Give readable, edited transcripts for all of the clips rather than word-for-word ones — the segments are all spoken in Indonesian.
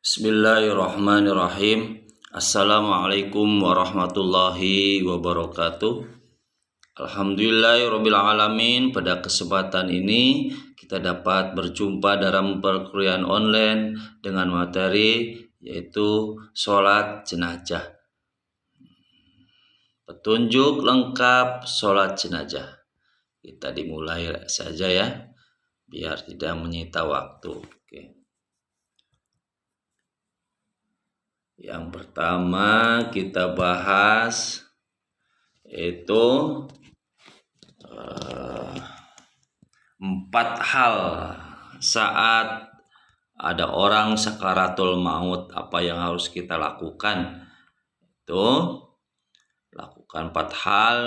Bismillahirrahmanirrahim. Assalamualaikum warahmatullahi wabarakatuh. Alhamdulillahirabbil alamin. Pada kesempatan ini kita dapat berjumpa dalam perkuliahan online dengan materi yaitu sholat jenazah. Petunjuk lengkap sholat jenazah. Kita dimulai saja ya, biar tidak menyita waktu. Oke. Yang pertama kita bahas itu 4 hal saat ada orang sakaratul maut, apa yang harus kita lakukan. Itu lakukan 4 hal.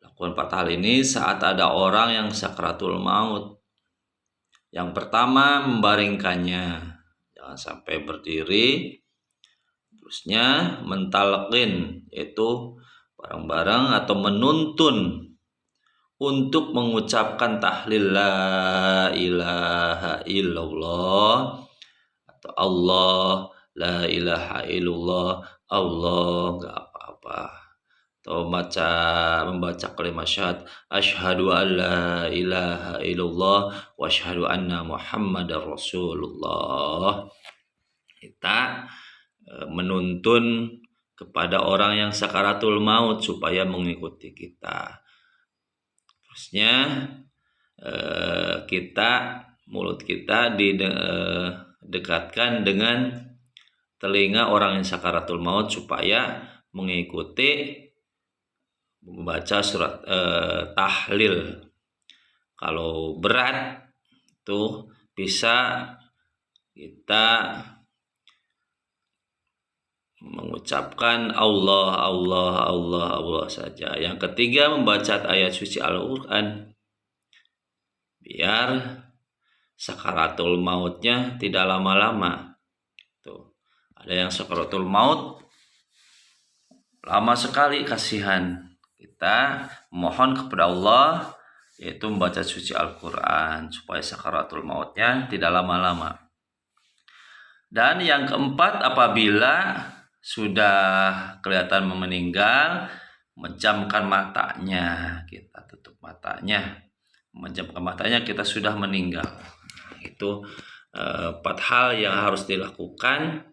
Lakukan 4 hal ini saat ada orang yang sakaratul maut. Yang pertama, membaringkannya, jangan sampai berdiri. Terusnya mentalqin, yaitu bareng-bareng atau menuntun untuk mengucapkan tahlil la ilaha illallah atau Allah, la ilaha illallah, Allah, enggak apa-apa. Atau membaca kalimat syahadat, asyhadu an la ilaha illallah wa asyhadu anna muhammadar rasulullah. Kita menuntun kepada orang yang sakaratul maut supaya mengikuti kita. Terusnya mulut kita didekatkan dengan telinga orang yang sakaratul maut supaya mengikuti membaca surat tahlil. Kalau berat tuh bisa kita mengucapkan Allah, Allah, Allah, Allah saja. Yang ketiga, membaca ayat suci Al-Quran biar sakaratul mautnya tidak lama-lama. Tuh, ada yang sakaratul maut lama sekali, kasihan. Kita mohon kepada Allah yaitu membaca suci Al-Quran supaya sakaratul mautnya tidak lama-lama. Dan yang keempat, apabila sudah kelihatan meninggal, menjamkan matanya, kita tutup matanya, menjamkan matanya, kita sudah meninggal. Itu 4 hal yang harus dilakukan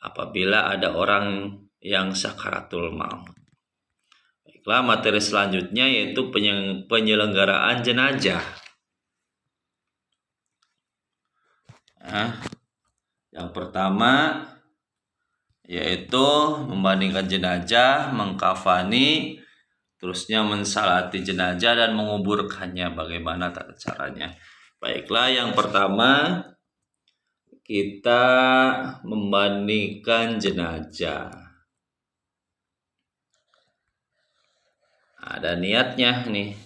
apabila ada orang yang sakaratul maut. Baiklah, materi selanjutnya yaitu penyelenggaraan jenazah. Yang pertama yaitu membandingkan jenazah, mengkafani, terusnya mensalati jenazah dan menguburkannya. Bagaimana tata caranya? Baiklah, yang pertama kita membandingkan jenazah. Ada niatnya nih.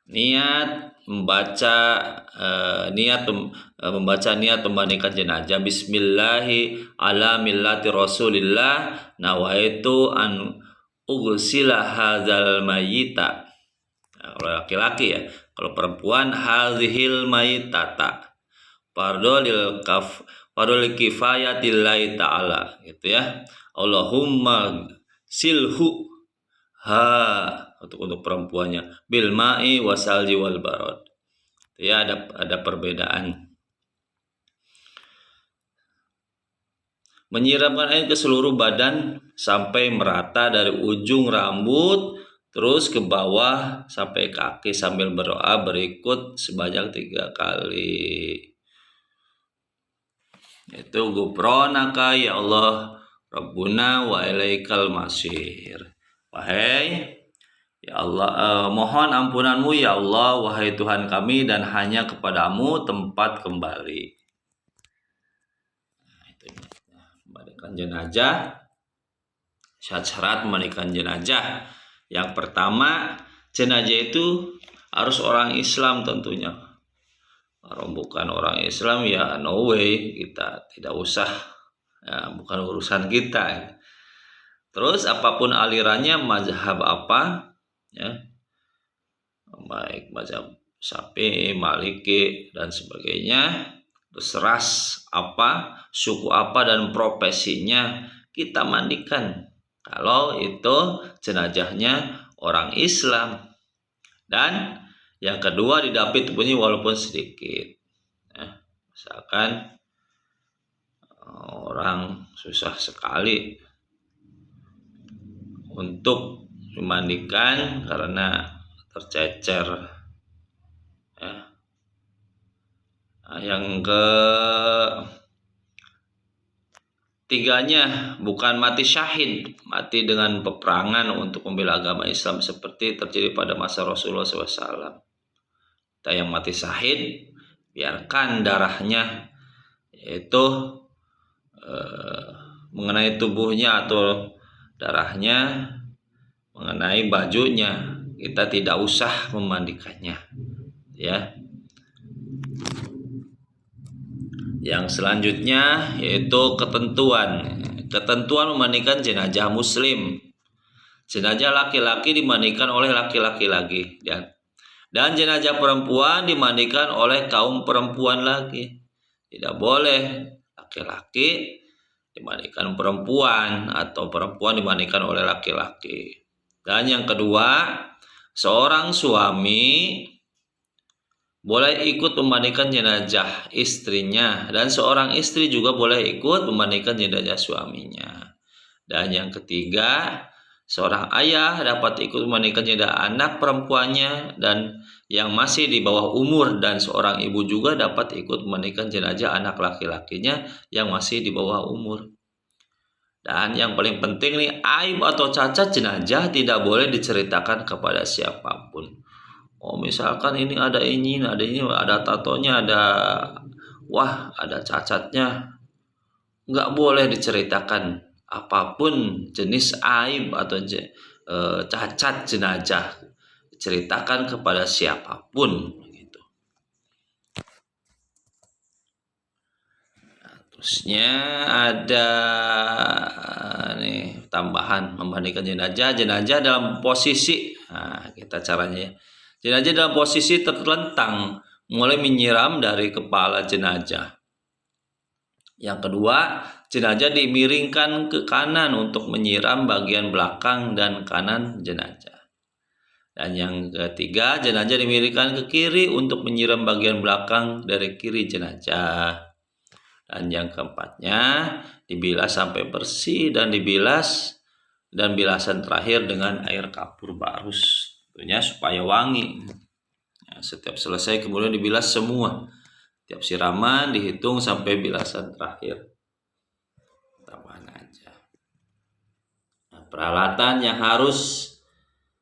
Niat membaca niat membandingkan jenazah. Bismillahi ala millati rasulillah nawaitu an ughsila hadzal mayyita. Kalau laki-laki ya, kalau perempuan hadzihil mayyitata fardul kifayatillahi ta'ala gitu ya. Allahumma silhu untuk perempuannya bil ma'i wasalji wal barad. Ya, ada perbedaan. Menyiramkan air ke seluruh badan sampai merata dari ujung rambut terus ke bawah sampai kaki sambil berdoa berikut sebanyak 3 kali. Itu ghufranaka ya Allah Rabbuna wa ilaikal masir. Wahai ya Allah, mohon ampunanmu ya Allah, wahai Tuhan kami, dan hanya kepadamu tempat kembali. Itu membandingkan jenazah. Syarat membandingkan jenazah. Yang pertama, jenazah itu harus orang Islam tentunya. Kalau bukan orang Islam ya no way, kita tidak usah, ya, bukan urusan kita. Terus apapun alirannya, mazhab apa, ya, baik mazhab Syafi'i, Maliki dan sebagainya, terus ras apa, suku apa, dan profesinya kita mandikan kalau itu jenazahnya orang Islam. Dan yang kedua, didapit tubuhnya walaupun sedikit. Misalkan orang susah sekali untuk dimandikan karena tercecer. Yang ketiganya, bukan mati syahid, mati dengan peperangan untuk membela agama Islam seperti terjadi pada masa Rasulullah SAW. Yang mati syahid, biarkan darahnya yaitu mengenai tubuhnya atau darahnya mengenai bajunya, kita tidak usah memandikannya, ya. Yang selanjutnya yaitu ketentuan memandikan jenazah muslim. Jenazah laki-laki dimandikan oleh laki-laki lagi, dan jenazah perempuan dimandikan oleh kaum perempuan lagi. Tidak boleh laki-laki dimandikan perempuan atau perempuan dimandikan oleh laki-laki. Dan yang kedua, seorang suami boleh ikut memandikan jenazah istrinya, dan seorang istri juga boleh ikut memandikan jenazah suaminya. Dan yang ketiga, seorang ayah dapat ikut memandikan jenazah anak perempuannya dan yang masih di bawah umur, dan seorang ibu juga dapat ikut memandikan jenazah anak laki-lakinya yang masih di bawah umur. Dan yang paling penting nih, aib atau cacat jenazah tidak boleh diceritakan kepada siapapun. Oh, misalkan ini, ada tatonya, ada cacatnya, nggak boleh diceritakan apapun jenis aib atau cacat jenazah, diceritakan kepada siapapun gitu. Terusnya ada nih tambahan, memandikan jenazah dalam posisi, kita caranya ya. Jenazah dalam posisi tertelentang, mulai menyiram dari kepala jenazah. Yang kedua, jenazah dimiringkan ke kanan untuk menyiram bagian belakang dan kanan jenazah. Dan yang ketiga, jenazah dimiringkan ke kiri untuk menyiram bagian belakang dari kiri jenazah. Dan yang keempatnya, dibilas sampai bersih dan bilasan terakhir dengan air kapur barus, tentunya supaya wangi. Setiap selesai kemudian dibilas semua. Tiap siraman dihitung sampai bilasan terakhir. Tambahan aja. Peralatan yang harus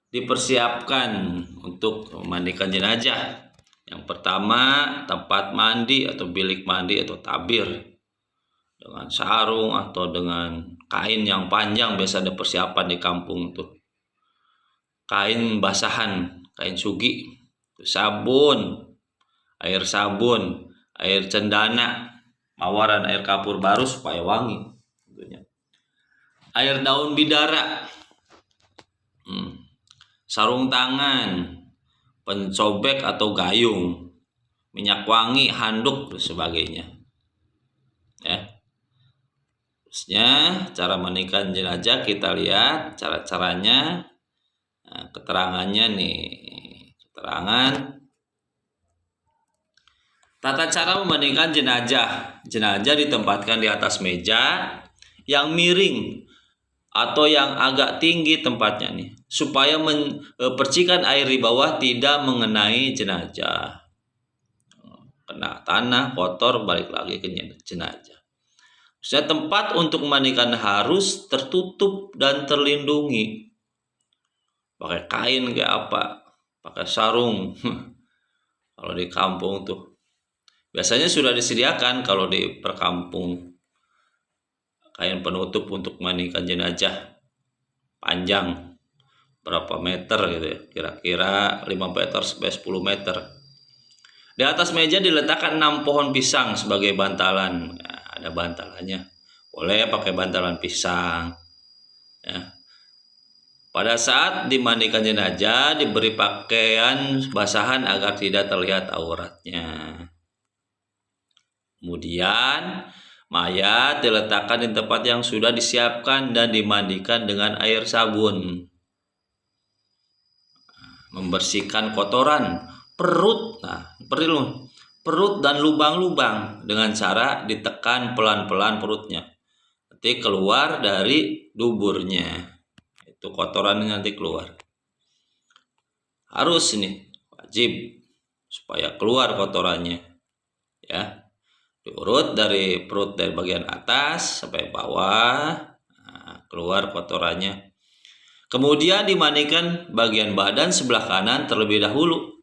dipersiapkan untuk memandikan jenazah. Yang pertama, tempat mandi atau bilik mandi atau tabir dengan sarung atau dengan kain yang panjang. Biasa ada persiapan di kampung tuh. Kain basahan, kain sugi, sabun, air cendana, mawar, dan air kapur baru supaya wangi tentunya. Air daun bidara, sarung tangan, pencobek atau gayung, minyak wangi, handuk, dan sebagainya. Ya. Terusnya cara mandikan jenazah kita lihat cara-caranya. Nah, keterangannya nih, tata cara memandikan jenazah. Jenazah ditempatkan di atas meja yang miring atau yang agak tinggi tempatnya nih, supaya percikan air di bawah tidak mengenai jenazah. Kena tanah kotor balik lagi ke jenazah. Tempat untuk memandikan harus tertutup dan terlindungi. Pakai kain kayak apa, pakai sarung. Kalau di kampung tuh biasanya sudah disediakan, kalau di perkampung, kain penutup untuk memandikan jenazah panjang berapa meter gitu ya, kira-kira 5 meter sampai 10 meter. Di atas meja diletakkan 6 pohon pisang sebagai bantalan. Ada bantalannya, boleh pakai bantalan pisang ya. Pada saat dimandikan jenazah diberi pakaian basahan agar tidak terlihat auratnya. Kemudian mayat diletakkan di tempat yang sudah disiapkan dan dimandikan dengan air sabun. Membersihkan kotoran perut. Nah, perut dan lubang-lubang dengan cara ditekan pelan-pelan perutnya. Nanti keluar dari duburnya. Itu kotoran nanti keluar. Harus ini wajib supaya keluar kotorannya. Ya. Diurut dari perut dari bagian atas sampai bawah, keluar kotorannya. Kemudian dimandikan bagian badan sebelah kanan terlebih dahulu,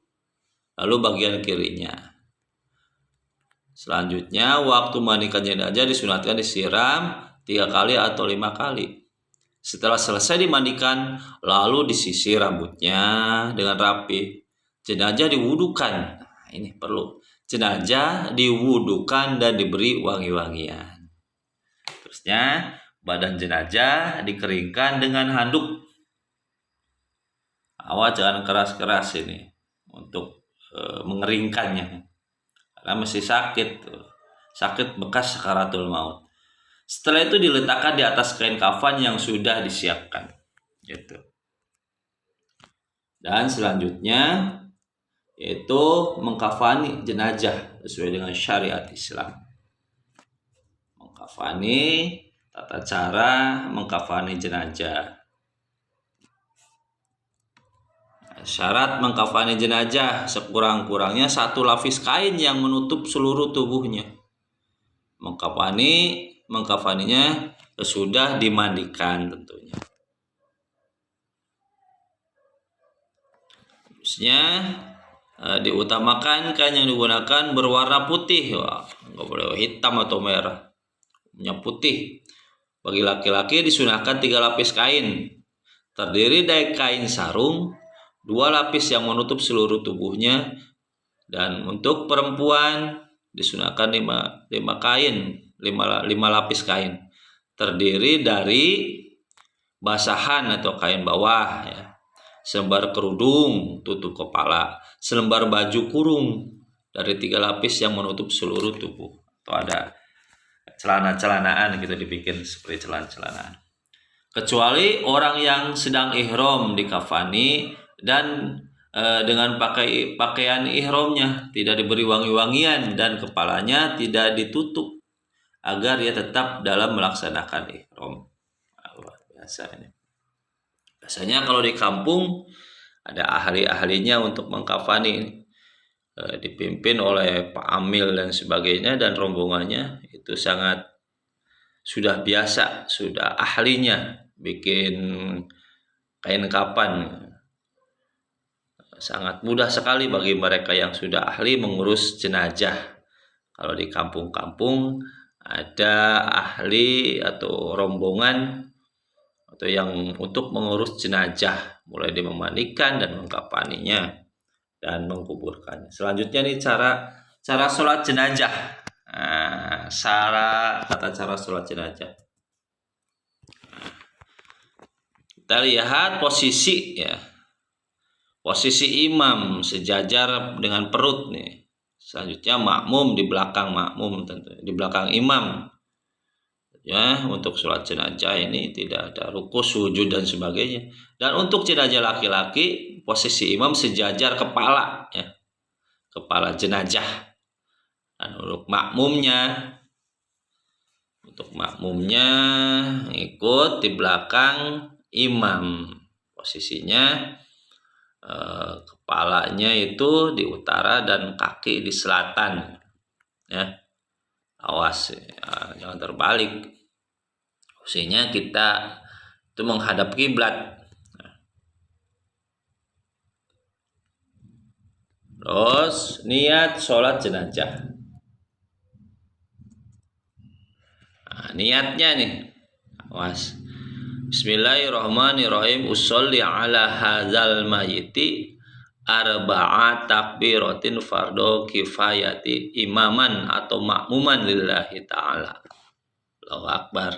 lalu bagian kirinya. Selanjutnya waktu mandikan jenazah disunatkan disiram 3 kali atau 5 kali. Setelah selesai dimandikan, lalu disisir rambutnya dengan rapi. Jenazah diwudukan. Nah, ini perlu. Jenazah diwudukan dan diberi wangi-wangian. Terusnya badan jenazah dikeringkan dengan handuk. Awas jangan keras-keras ini untuk mengeringkannya, karena masih sakit bekas sakaratul maut. Setelah itu diletakkan di atas kain kafan yang sudah disiapkan, gitu. Dan selanjutnya yaitu mengkafani jenazah sesuai dengan syariat Islam. Mengkafani, tata cara mengkafani jenazah. Syarat mengkafani jenazah sekurang-kurangnya 1 lapis kain yang menutup seluruh tubuhnya. Mengkafaninya sesudah dimandikan tentunya. Terusnya diutamakan kain yang digunakan berwarna putih. Wah, nggak boleh hitam atau merah, punya putih. Bagi laki-laki disunahkan 3 lapis kain, terdiri dari kain sarung, 2 lapis yang menutup seluruh tubuhnya, dan untuk perempuan disunahkan 5 lapis kain, terdiri dari basahan atau kain bawah, ya, selembar kerudung tutup kepala, selembar baju kurung dari 3 lapis yang menutup seluruh tubuh. Atau ada celana-celanaan gitu, dibikin seperti celana-celanaan. Kecuali orang yang sedang ihram dikafani dan dengan pakaian ihramnya tidak diberi wangi-wangian dan kepalanya tidak ditutup agar ia tetap dalam melaksanakan ihram. Luar biasa ini. Biasanya kalau di kampung ada ahli-ahlinya untuk mengkafani, dipimpin oleh Pak Amil dan sebagainya dan rombongannya. Itu sangat sudah biasa, sudah ahlinya bikin kain kafan. Sangat mudah sekali bagi mereka yang sudah ahli mengurus jenazah. Kalau di kampung-kampung ada ahli atau rombongan atau yang untuk mengurus jenazah, mulai memandikan dan mengkafaninya dan mengkuburkannya. Selanjutnya nih cara sholat jenazah. Nah, tata cara sholat jenazah. Kita lihat posisi, ya. Posisi imam sejajar dengan perut nih. Selanjutnya makmum di belakang makmum, tentu di belakang imam. Ya, untuk sholat jenazah ini tidak ada ruku, sujud dan sebagainya. Dan untuk jenazah laki-laki, posisi imam sejajar kepala, ya, kepala jenazah. Dan untuk makmumnya ikut di belakang imam. Posisinya kepalanya itu di utara dan kaki di selatan, ya. Awas, ya, jangan terbalik. Posisinya kita itu menghadap kiblat. Terus niat sholat jenazah. Nah, niatnya nih, awas. Bismillahirrahmanirrahim. Usolli ala hadzal mayyiti arba'a takbiratin fardo kifayati imaman atau makmuman lillahi ta'ala. Allahu Akbar.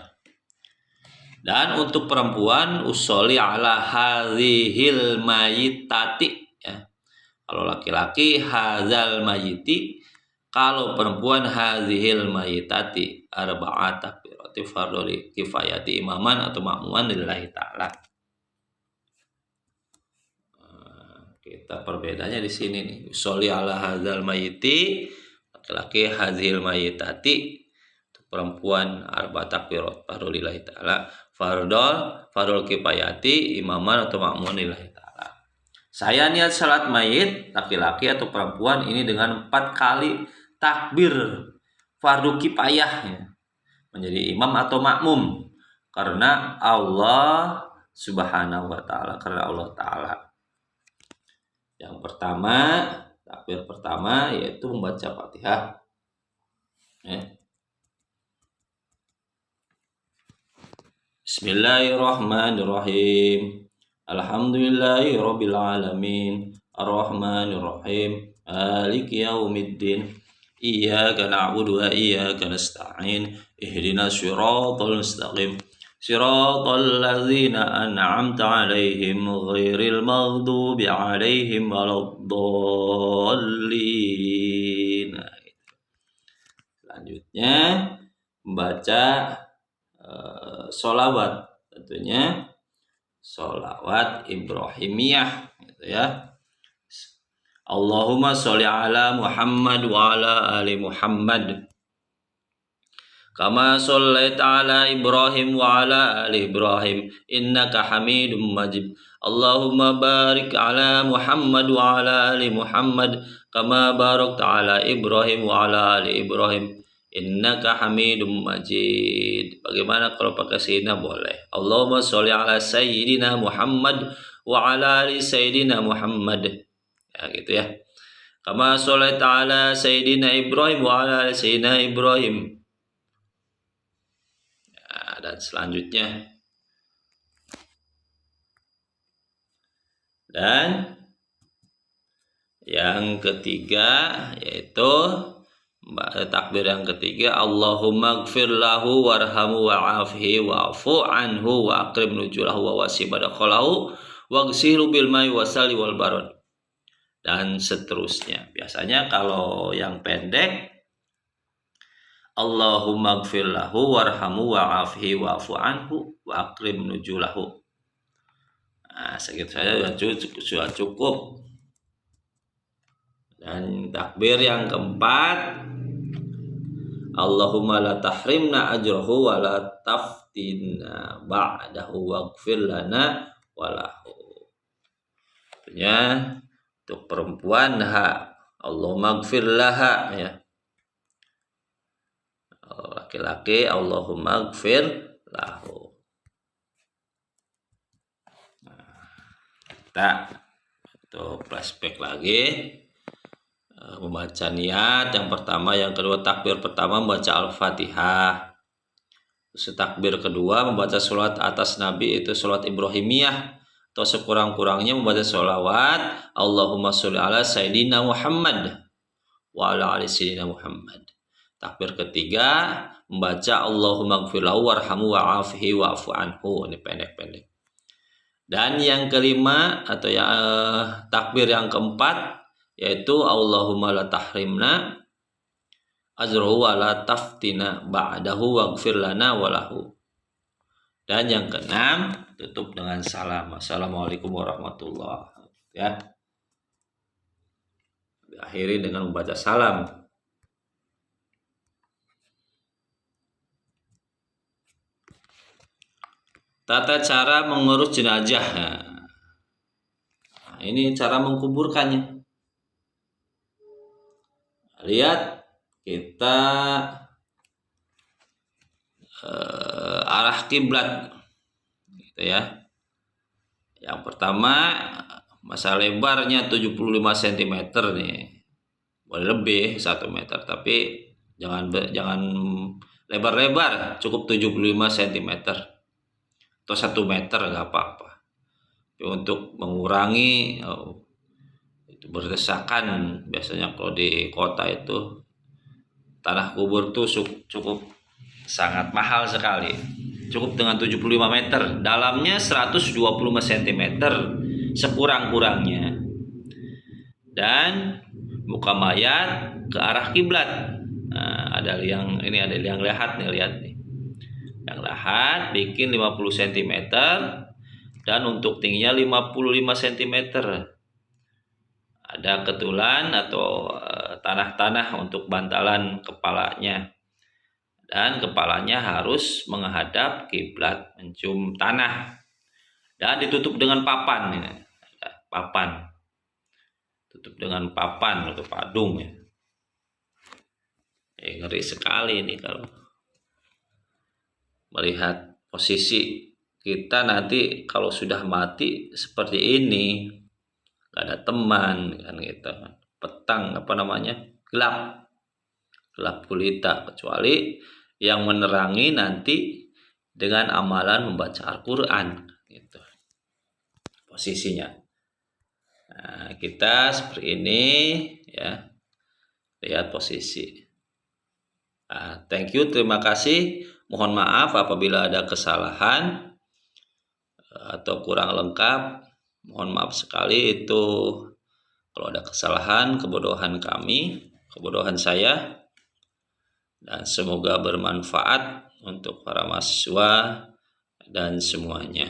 Dan untuk perempuan usolli ala hadzihil mayyitati, ya. Kalau laki-laki hadzal mayyiti Kalau perempuan hadhil mayitati arba'at takbirati fardhu kifayati imaman atau makmuman lillahi ta'ala. Kita perbedaannya di sini nih. Sholli ala hadzal mayiti, laki-laki hadhil mayitati, perempuan arba'at takbirat fardhu lillahi ta'ala. Fardhu kifayati imaman atau makmuman lillahi ta'ala. Saya niat salat mayit laki-laki atau perempuan ini dengan 4 kali takbir fardu kifayah menjadi imam atau makmum karena Allah Subhanahu wa taala, karena Allah taala. Yang pertama, takbir pertama yaitu membaca Fatihah. Bismillahirrahmanirrahim. Alhamdulillahirabbil alamin. Arrahmanirrahim. Maliki yaumiddin. Iyyaka na'budu wa iyyaka nasta'in. Ihdinas siratal mustaqim. Siratal ladzina an'amta 'alaihim ghairil maghdubi 'alaihim waladdallin. Selanjutnya membaca sholawat, tentunya sholawat Ibrahimiyah gitu ya. Allahumma sholli ala Muhammad wa ala ali Muhammad kama shallaita ala Ibrahim wa ala ali Ibrahim innaka Hamidum Majid. Allahumma barik ala Muhammad wa ala ali Muhammad kama barakta ala Ibrahim wa ala ali Ibrahim innaka Hamidum Majid. Bagaimana kalau pakai sayyidina? Boleh. Allahumma sholli ala sayyidina Muhammad wa ala ali sayyidina Muhammad. Ya gitu ya. Kama sholaita ala sayyidina Ibrahim wa ala ali sayyidina Ibrahim. Ya, dan selanjutnya. Dan yang ketiga yaitu takbir yang ketiga, Allahumma gfir lahu warhamu wa'afihi wa'fu anhu wa akrim nujulahu wa wasi' badakhalahu wa ghsilu bil mai wasali wal barad, dan seterusnya. Biasanya kalau yang pendek, Allahumma gfir lahu warhamu wa'afihi wa'fu anhu wa akrim nujulahu. Nah, segitu saja sudah cukup. Dan takbir yang keempat, Allahumma la tahrimna ajrahu wa la taftina ba'dahu waghfir lana walahu. Artinya untuk perempuan Allahumma gfir laha ya. Laki-laki Allahumma gfir lahu. Nah, kita flashback lagi. Membaca niat yang pertama, yang kedua takbir pertama membaca Al-Fatihah. Terus takbir kedua membaca sholat atas Nabi, itu sholat Ibrahimiyah, atau sekurang-kurangnya membaca sholawat Allahumma sholli ala sayyidina Muhammad wa ala ali sayyidina Muhammad. Takbir ketiga membaca Allahumma gfir lahu warhamu wa'afihi wa'fu anhu. Ini pendek-pendek. Dan yang kelima atau takbir yang keempat yaitu Allahumma la tahrimna ajruhu wa la taftina ba'dahu waghfir lana walahu. Dan yang keenam tutup dengan salam. Assalamualaikum warahmatullahi wabarakatuh. Ya. Diakhiri dengan membaca salam. Tata cara mengurus jenazah. Nah, ini cara mengkuburkannya. Lihat, kita arah kiblat gitu ya. Yang pertama, masa lebarnya 75 cm nih. Boleh lebih 1 meter, tapi jangan lebar-lebar, cukup 75 cm atau 1 meter nggak apa-apa. Untuk mengurangi berdesakan, biasanya kalau di kota itu tanah kubur tuh cukup sangat mahal sekali. Cukup dengan 75 meter, dalamnya 125 cm sekurang-kurangnya. Dan muka mayat ke arah kiblat. Nah, ada yang lahat nih, lihat nih. Yang lahat bikin 50 cm dan untuk tingginya 55 cm. Ada ketulan atau tanah-tanah untuk bantalan kepalanya. Dan kepalanya harus menghadap kiblat, mencium tanah. Dan ditutup dengan papan ini. Papan. Tutup dengan papan atau padung ya. Ngeri sekali ini kalau melihat posisi kita nanti kalau sudah mati seperti ini, gak ada teman kan gitu, petang gelap gulita, kecuali yang menerangi nanti dengan amalan membaca Al-Quran gitu posisinya. Nah, kita seperti ini ya, lihat posisi. Thank you, terima kasih. Mohon maaf apabila ada kesalahan atau kurang lengkap. Mohon maaf sekali itu kalau ada kesalahan, kebodohan kami, kebodohan saya. Dan semoga bermanfaat untuk para mahasiswa dan semuanya.